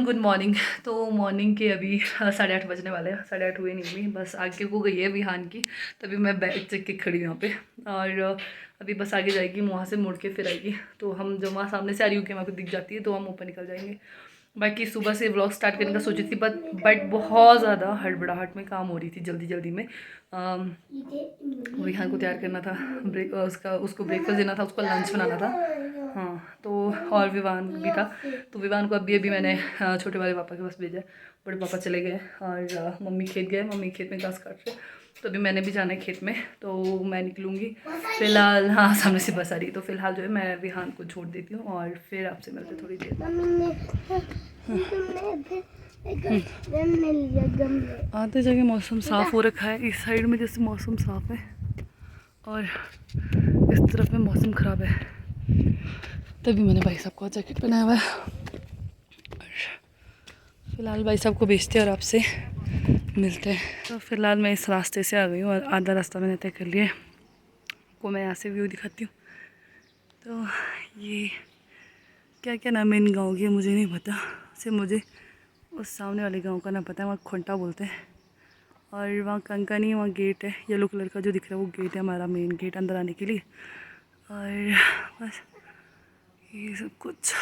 Good morning. तो morning के अभी 8:30 बजने वाले हैं। 8:30 हुए नहीं हुई, बस आगे को गई है विहान की। तभी मैं बैग चेक के खड़ी हूँ यहाँ पे। और अभी बस आगे जाएगी, वहाँ से मुड़ के फिर आएगी। तो हम जब वहाँ सामने से आ रही हूँ कि वहाँ को दिख जाती है तो हम ऊपर निकल जाएंगे। बाकी सुबह से व्लॉग स्टार्ट करने का सोची थी, बट बहुत ज़्यादा हड़बड़ाहट में काम हो रही थी, जल्दी जल्दी में। विहान को तैयार करना था, उसको ब्रेकफास्ट देना था, उसको लंच बनाना था। हाँ, तो और विवान भी था। तो विवान को अभी मैंने छोटे वाले पापा के पास भेजा है। बड़े पापा चले गए और मम्मी खेत गए, मम्मी खेत में घास काट रहे। तो अभी मैंने भी जाना है खेत में, तो मैं निकलूँगी फ़िलहाल। हाँ, सामने से बस आ रही, तो फ़िलहाल जो है मैं विहान को छोड़ देती हूँ और फिर आपसे मिलते थोड़ी देर। आते जगह मौसम साफ़ हो रखा है। इस साइड में जैसे मौसम साफ़ है और इस तरफ में मौसम ख़राब है। तभी मैंने भाई साहब को जैकेट पहनाया हुआ है। फ़िलहाल भाई साहब को भेजते हैं और आपसे मिलते हैं। तो फ़िलहाल मैं इस रास्ते से आ गई हूँ और आधा रास्ता मैंने तय कर लिया है। आपको मैं यहाँ से व्यू दिखाती हूँ। तो ये क्या क्या नाम है इन गाँव की मुझे नहीं पता। सिर्फ मुझे उस सामने वाले गाँव का नाम पता है, वहाँ खोंटा बोलते हैं। और वहाँ कंकनी, वहाँ गेट है येलो कलर का जो दिख रहा है, वो गेट है हमारा मेन गेट अंदर आने के लिए। और बस ये सब कुछ।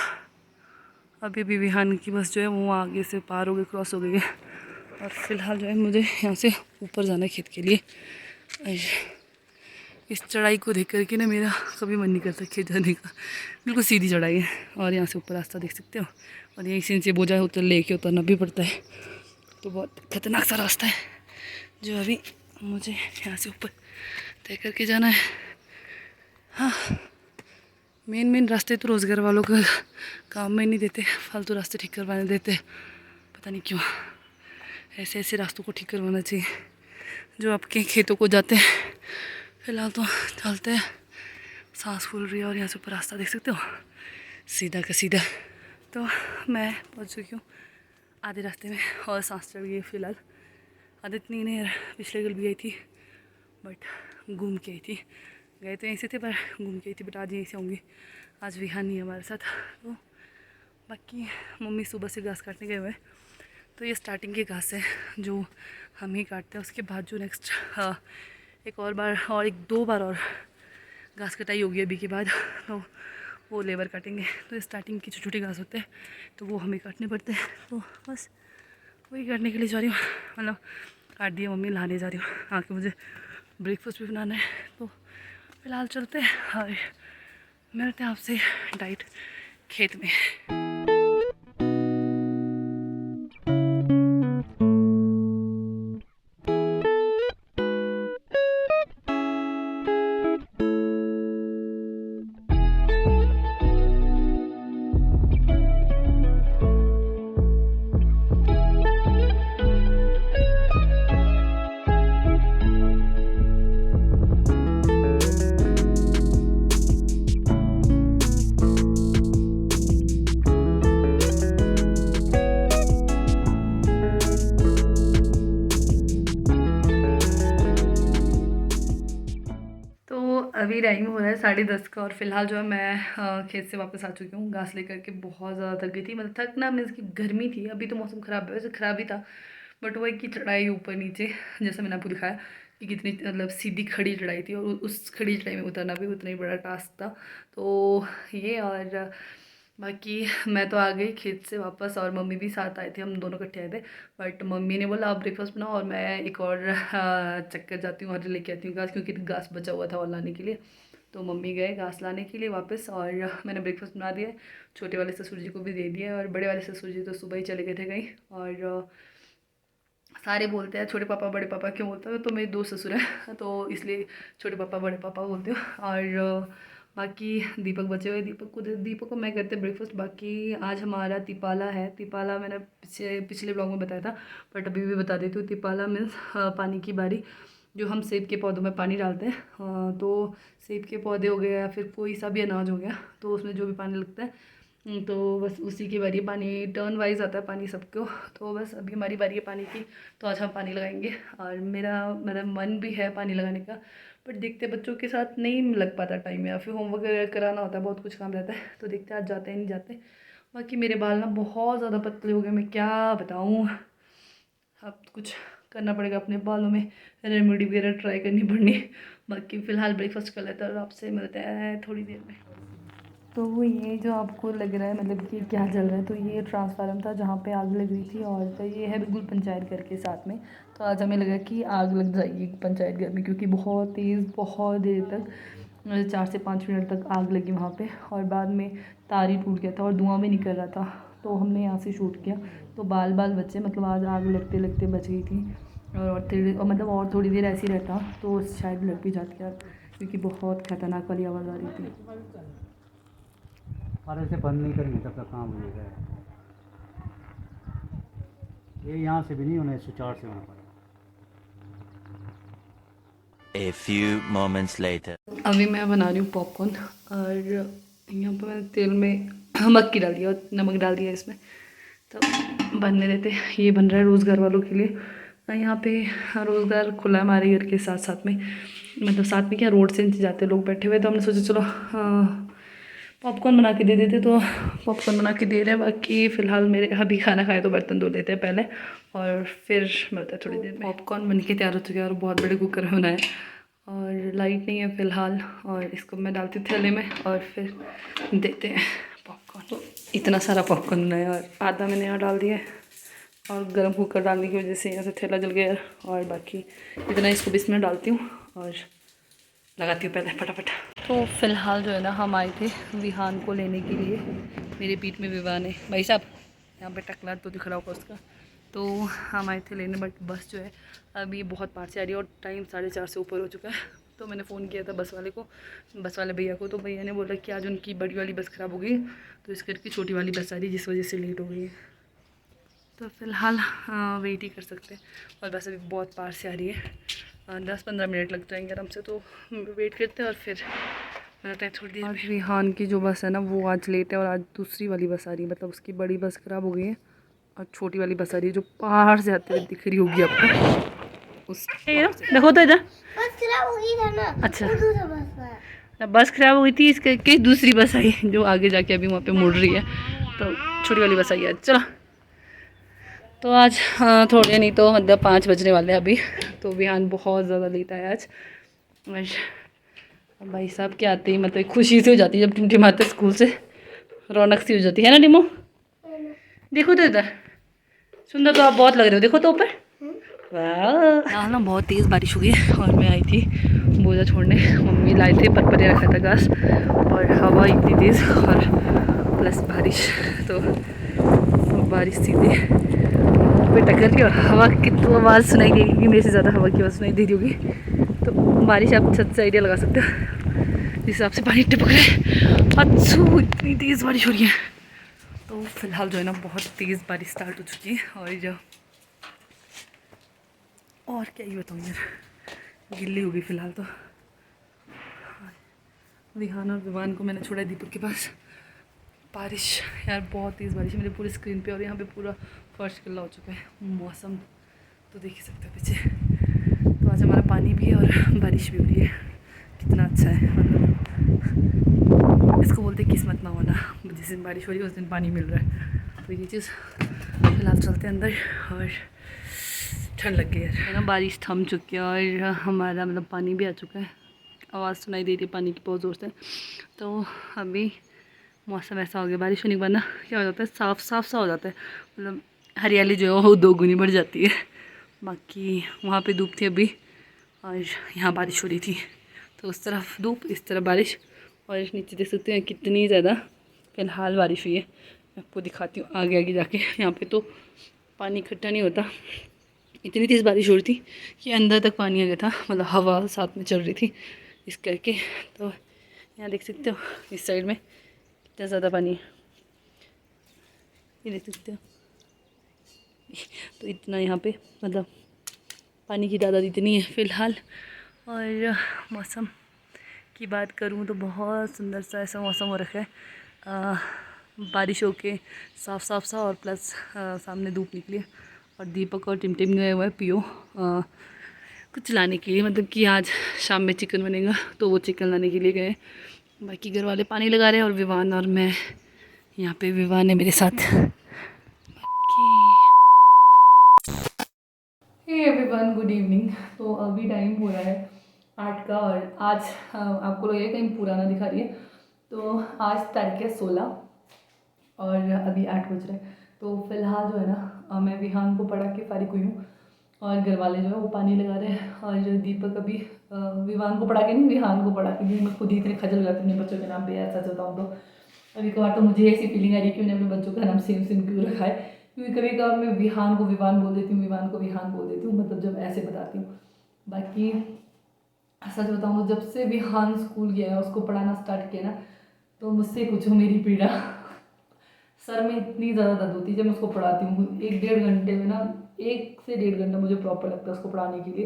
अभी विहान की बस जो है वो आगे से पार हो गई, क्रॉस हो गई है। और फिलहाल जो है मुझे यहाँ से ऊपर जाना है खेत के लिए। इस चढ़ाई को देख करके ना मेरा कभी मन नहीं करता खेत जाने का। बिल्कुल सीधी चढ़ाई है और यहाँ से ऊपर रास्ता देख सकते हो। और यहीं से नीचे बोझा उतर लेके उतरना भी पड़ता है, तो बहुत खतरनाक सा रास्ता है जो अभी मुझे यहाँ से ऊपर तय करके जाना है। हाँ, मेन रास्ते तो रोज़गार वालों का काम में नहीं देते, फालतू रास्ते ठीक करवाने देते, पता नहीं क्यों। ऐसे ऐसे रास्तों को ठीक करवाना चाहिए जो आपके खेतों को जाते हैं। फिलहाल तो चलते हैं, सांस फूल रही है और यहाँ से ऊपर रास्ता देख सकते हो, सीधा का सीधा। तो मैं पहुँच चुकी हूँ आधे रास्ते में और सांस चढ़ गई है फिलहाल। आदत नहीं है यार, पिछले कल भी आई थी बट घूम के आई थी। गए तो यहीं से थे पर घूम के आई थी, बट आज यहीं से होंगी। आज विहान नहीं है हमारे साथ। तो बाकी मम्मी सुबह से घास काटने गए हुए हैं। तो ये स्टार्टिंग की घास है जो हम ही काटते हैं। उसके बाद जो नेक्स्ट एक और बार और एक दो बार और घास कटाई होगी अभी के बाद, तो वो लेबर काटेंगे। तो स्टार्टिंग की छोटी छोटी घास होते हैं तो वो हमें काटने पड़ते हैं। तो बस वही काटने के लिए जा रही हूँ, मतलब काट दिया मम्मी, लाने जा रही हूँ आके। मुझे ब्रेकफास्ट भी बनाना है। तो फ़िलहाल चलते हैं और मिलते हैं आपसे डाइट खेत में। अभी टाइम हो रहा है 10:30 का और फिलहाल जो है मैं खेत से वापस आ चुकी हूँ घास लेकर के। बहुत ज़्यादा थक गई थी, मतलब थकना मीन्स कि गर्मी थी। अभी तो मौसम ख़राब है, वैसे ख़राब ही था, बट वो एक की चढ़ाई ऊपर नीचे जैसा मैंने आपको दिखाया कि कितनी मतलब सीधी खड़ी चढ़ाई थी, और उस खड़ी चढ़ाई में उतरना भी उतना ही बड़ा टास्क था। तो ये और बाकी मैं तो आ गई खेत से वापस और मम्मी भी साथ आए थे, हम दोनों इकट्ठे आए थे। बट मम्मी ने बोला आप ब्रेकफास्ट बनाओ और मैं एक और चक्कर जाती हूँ और लेके आती हूँ घास, क्योंकि घास बचा हुआ था और लाने के लिए। तो मम्मी गए घास लाने के लिए वापस और मैंने ब्रेकफास्ट बना दिया। छोटे वाले ससुर जी को भी दे दिया और बड़े वाले ससुर जी तो सुबह ही चले गए थे कहीं। और सारे बोलते हैं छोटे पापा बड़े पापा क्यों बोलते हो, तो मेरे दो ससुर हैं तो इसलिए छोटे पापा बड़े पापा बोलते हो। और बाकी दीपक बचे हुए, दीपक को मैं करते ब्रेकफास्ट। बाकी आज हमारा तिपाला है। तिपाला मैंने पिछले ब्लॉग में बताया था, बट अभी भी बता देती हूँ। तिपाला मीन्स पानी की बारी, जो हम सेब के पौधों में पानी डालते हैं। तो सेब के पौधे हो गए या फिर कोई सा भी अनाज हो गया, तो उसमें जो भी पानी लगता है तो बस उसी की बारी है। पानी टर्न वाइज आता है पानी सबको, तो बस अभी हमारी बारी है पानी की, तो आज हम पानी लगाएंगे। और मेरा मेरा मन भी है पानी लगाने का, बट देखते बच्चों के साथ नहीं लग पाता टाइम, या फिर होमवर्क कराना होता है, बहुत कुछ काम रहता है। तो देखते आज जाते हैं नहीं जाते। बाकी मेरे बाल ना बहुत ज़्यादा पतले हो गए, मैं क्या बताऊँ। अब कुछ करना पड़ेगा अपने बालों में, रेमेडी वगैरह ट्राई करनी पड़नी। बाकी फ़िलहाल ब्रेकफास्ट कर लेते हैं और आपसे मिलते हैं थोड़ी देर में। तो ये जो आपको लग रहा है मतलब कि क्या चल रहा है, तो ये ट्रांसफार्मर था जहाँ पे आग लग रही थी, और तो ये है बिल्कुल पंचायत घर के साथ में। तो आज हमें लगा कि आग लग जाएगी पंचायत घर में, क्योंकि बहुत तेज़ बहुत देर तक 4 से 5 मिनट तक आग लगी वहाँ पे, और बाद में तार ही टूट गया था और धुआं भी निकल रहा था। तो हमने यहाँ से शूट किया, तो बाल बाल बचे, मतलब आज आग लगते लगते बच गई थी। और मतलब और थोड़ी देर ऐसे ही रहता तो शायद लग भी जाती यार, क्योंकि बहुत खतरनाक वाली आवाज़ आ रही थी। और ऐसे बंद नहीं करेंगे तब तक काम हो जाएगा। ये यहाँ से भी नहीं होना है, सुचार से होना पड़ेगा। A few moments later. अभी मैं बना रही हूँ पॉपकॉर्न, और यहाँ पर मैंने तेल में मक्खी डाल दिया और नमक डाल दिया इसमें, तो बनने देते। ये बन रहा है रोज़गार वालों के लिए। यहाँ पे रोज़गार खुला है हमारे घर के साथ साथ में, मतलब साथ में क्या, रोड से नीचे जाते लोग बैठे हुए, तो हमने सोचा चलो पॉपकॉर्न बना के दे देते, तो पॉपकॉर्न बना के दे रहे हैं। बाकी फ़िलहाल मेरे अभी खाना खाए तो बर्तन धो लेते हैं पहले, और फिर मिलता है थोड़ी देर में। पॉपकॉर्न बन के तैयार हो चुके हैं और बहुत बड़े कुकर में बनाए, और लाइट नहीं है फ़िलहाल, और इसको मैं डालती थी थैले में और फिर देते हैं पॉपकॉर्न। तो इतना सारा पॉपकॉर्न बनाया और आधा मैंने यहाँ डाल दिया है, और गर्म कुकर डालने की वजह से यहाँ से थैला जल गया, और बाकी इतना इसको भी इसमें डालती हूँ और लगाती हूँ पहले फटाफट। तो फ़िलहाल जो है ना, हम आए थे विहान को लेने के लिए। मेरे पीठ में विवान है भाई साहब, यहाँ पे टकला तो दिख रहा होगा उसका। तो हम आए थे लेने, बट बस जो है अभी बहुत पार से आ रही है और टाइम 4:30 से ऊपर हो चुका है। तो मैंने फ़ोन किया था बस वाले को, बस वाले भैया को, तो भैया ने बोला कि आज उनकी बड़ी वाली बस ख़राब हो गई, तो इस करके छोटी वाली बस आ रही है, जिस वजह से लेट हो गई है। तो फ़िलहाल वेट ही कर सकते हैं, और बस अभी बहुत पार से आ रही है, 10-15 मिनट लग जाएंगे आराम से। तो वेट करते हैं और फिर मिलते हैं थोड़ी देर में। विहान की जो बस है ना, वो आज लेट है, और आज दूसरी वाली बस आ रही है, मतलब उसकी बड़ी बस ख़राब हो गई है और छोटी वाली बस आ रही है जो पहाड़ से आते हुए दिख रही होगी आपको। उस देखो तो इधर बस खराब हो गई था ना। अच्छा, दूसरा बस था। बस ख़राब हो गई थी, इसके दूसरी बस आई जो आगे जाके अभी वहाँ पे मुड़ रही है, तो छोटी वाली बस आई है। चलो, तो आज थोड़े नहीं तो मतलब 5 बजने वाले हैं अभी, तो विहान बहुत ज़्यादा लेट आया आज। भाई साहब के आते ही मतलब खुशी से हो जाती है जब टिमटिमाते स्कूल से, रौनक सी हो जाती है ना टिमो। देखो तो इधर, सुंदर तो आप बहुत लग रहे हो, देखो तो ऊपर। वाह, ना बहुत तेज़ बारिश हुई है, और मैं आई थी बोझा छोड़ने, मम्मी लाए थे परपरे रखा था घास, और हवा इतनी तेज़ और प्लस बारिश, तो बारिश सीधे पे टक्कर ली, और हवा की तो आवाज़ सुनाई देगी, मेरे से ज़्यादा हवा की आवाज़ सुनाई दे रही होगी। तो बारिश आप छत से आइडिया लगा सकते हो, जिस हिसाब से पानी टपक रहा है, अच्छू इतनी तेज़ बारिश हो रही है। तो फिलहाल जो है ना, बहुत तेज़ बारिश स्टार्ट हो चुकी है, और क्या ही बताऊँ यार, गिल्ली हो गई फ़िलहाल तो। विहान और विवान को मैंने छोड़ा दीपक के पास। बारिश यार बहुत तेज़ बारिश है मेरे पूरे स्क्रीन पे, और यहाँ पे पूरा फर्श गिल्ला हो चुका है। मौसम तो देख ही सकते हो पीछे। तो आज हमारा पानी भी है और बारिश भी हो रही है, कितना अच्छा है। मतलब इसको बोलते किस्मत ना होना, जिस दिन बारिश हो रही है उस दिन पानी मिल रहा है। तो ये चीज़, फिलहाल चलते हैं अंदर, और ठंड लग गई है ना, बारिश थम चुकी है और हमारा मतलब पानी भी आ चुका है। आवाज़ सुनाई दे रही है पानी की बहुत ज़ोर से। तो अभी मौसम ऐसा हो गया, बारिश होने के बाद ना क्या हो जाता है, साफ साफ सा हो जाता है, मतलब हरियाली जो है वो 2 गुनी बढ़ जाती है। बाकी वहाँ पे धूप थी अभी, और यहाँ बारिश हो रही थी, तो उस तरफ धूप इस तरफ बारिश, और नीचे देख सकते हैं कितनी ज़्यादा फिलहाल बारिश हुई है। मैं आपको दिखाती हूँ आगे आगे जाके। यहाँ पे तो पानी इकट्ठा नहीं होता, इतनी तेज़ बारिश हो रही थी कि अंदर तक पानी आ गया था, मतलब हवा साथ में चल रही थी इस करके। तो यहाँ देख सकते हो इस साइड में कितना ज़्यादा पानी है, ये देख सकते हो। तो इतना यहाँ पे मतलब पानी की तादाद इतनी है फ़िलहाल। और मौसम की बात करूँ तो बहुत सुंदर सा ऐसा मौसम हो रखा है, बारिश होके साफ साफ सा, और प्लस सामने धूप निकली है, और दीपक और टिमटिम गए हुए हैं पियो कुछ लाने के लिए, मतलब कि आज शाम में चिकन बनेगा तो वो चिकन लाने के लिए गए। बाकी घर वाले पानी लगा रहे हैं, और विवान और मैं यहाँ पे विवान है मेरे साथ। Hey everyone, good evening. तो अभी टाइम हो रहा है 8 का और आज आपको लगेगा कहीं पुराना दिखा रही है। तो आज तारीख है 16 और अभी 8 बज रहे हैं। तो फिलहाल जो है ना मैं विहान को पढ़ा के फारिग हुई हूँ और घर वाले जो है वो पानी लगा रहे हैं। और जो दीपक अभी विवान को पढ़ा के नहीं, विहान को पढ़ा के नहीं। मैं खुद ही इतने खजल हो जाती हूँ अपने बच्चों के नाम पे, ऐसा बताऊँ तो। अभी कभार तो मुझे ऐसी फीलिंग आ रही है कि मैंने अपने बच्चों का नाम सेम सेम क्यों रखा है, क्योंकि कभी कभार मैं विहान को विवान बोल देती हूँ, विवान को विहान बोल देती हूँ, मतलब जब ऐसे बताती हूँ। बाकी सच बताऊँ तो जब से विहान स्कूल गया है, उसको पढ़ाना स्टार्ट किया ना, तो मुझसे पूछो मेरी पीड़ा। सर में इतनी ज़्यादा दर्द होती है जब मैं उसको पढ़ाती हूँ। 1-1.5 घंटे में ना, 1 से 1.5 घंटा मुझे प्रॉपर लगता है उसको पढ़ाने के लिए।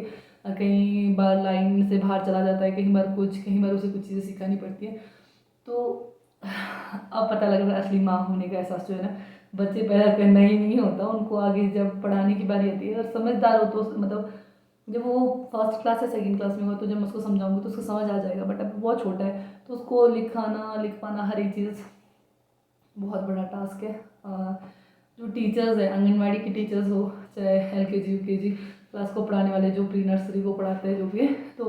कहीं बार लाइन से बाहर चला जाता है, कहीं बार कुछ, कहीं बार उसे कुछ चीज़ें सिखानी पड़ती है। तो अब पता लग रहा है असली माँ होने का एहसास जो है ना, बच्चे पैदा करना ही नहीं होता, उनको आगे जब पढ़ाने की बारी आती है। और समझदार हो तो मतलब जब वो फर्स्ट क्लास या सेकंड क्लास में हो तो जब मैं उसको समझाऊंगी तो उसको समझ आ जाएगा। बट अभी बहुत छोटा है तो उसको लिखाना लिख पाना हर एक चीज़ बहुत बड़ा टास्क है। जो टीचर्स है, आंगनवाड़ी की टीचर्स हो, चाहे LKG UKG क्लास को पढ़ाने वाले, जो प्री नर्सरी को पढ़ाते हैं जो भी, तो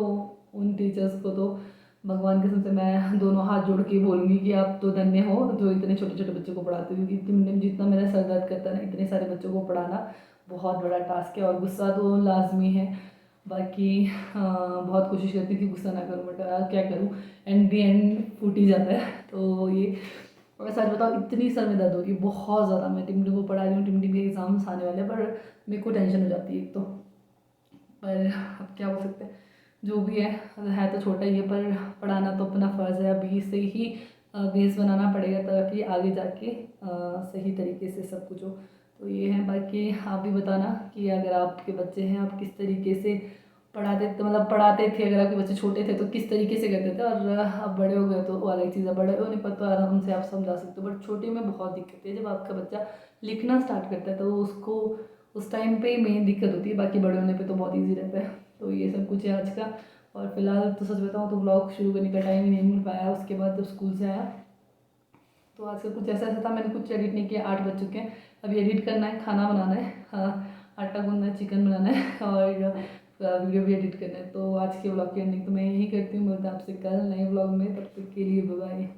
उन टीचर्स को तो भगवान कसम से मैं दोनों हाथ जोड़ के बोलूँगी कि आप तो धन्य हो जो इतने छोटे छोटे बच्चों को पढ़ाते हो। क्योंकि जितना मेरा सर दर्द करता है ना, इतने सारे बच्चों को पढ़ाना बहुत बड़ा टास्क है। और गुस्सा तो लाजमी है, बाकी बहुत कोशिश करती हूँ कि गुस्सा ना करूँ, बट क्या करूँ, एंड दी एंड फूट ही जाता है। तो ये, और सच बताओ इतनी सर में दर्द हो रही है बहुत ज़्यादा। मैं टिमटिम को पढ़ा रही हूँ, टिमटिम के एग्ज़ाम्स आने वाले हैं, पर मेरे को टेंशन हो जाती है एक तो। पर अब क्या बोल सकते हैं, जो भी है तो छोटा ही है, पर पढ़ाना तो अपना फ़र्ज़ है। अभी से ही बेस बनाना पड़ेगा ताकि आगे जाके सही तरीके से सब कुछ हो। तो ये है। बाकी आप भी बताना कि अगर आपके बच्चे हैं, आप किस तरीके से पढ़ाते, तो मतलब पढ़ाते थे, अगर आपके बच्चे छोटे थे तो किस तरीके से करते थे। और अब बड़े हो गए तो वो अलग चीज़ है, बड़े होने पर तो आराम से आप समझा सकते हो, बट छोटे में बहुत दिक्कत है। जब आपका बच्चा लिखना स्टार्ट करता है तो उसको उस टाइम पे मेन दिक्कत होती है, बाकी बड़े होने पे तो बहुत इजी रहता है। तो ये सब कुछ है आज का। और फिलहाल तो सच बताऊँ तो व्लॉग शुरू करने का टाइम ही नहीं मिल पाया। उसके बाद जब स्कूल से आया तो आज का कुछ ऐसा ऐसा था, मैंने कुछ एडिट नहीं किया। 8 बज चुके हैं, अभी एडिट करना है, खाना बनाना है, आटा गूंदना है, चिकन बनाना है और वीडियो भी एडिट करना है। तो आज के व्लॉग की एंडिंग तो मैं यही करती हूँ। मिलता है आपसे कल नए व्लॉग में, तब तक के लिए बाय बाय।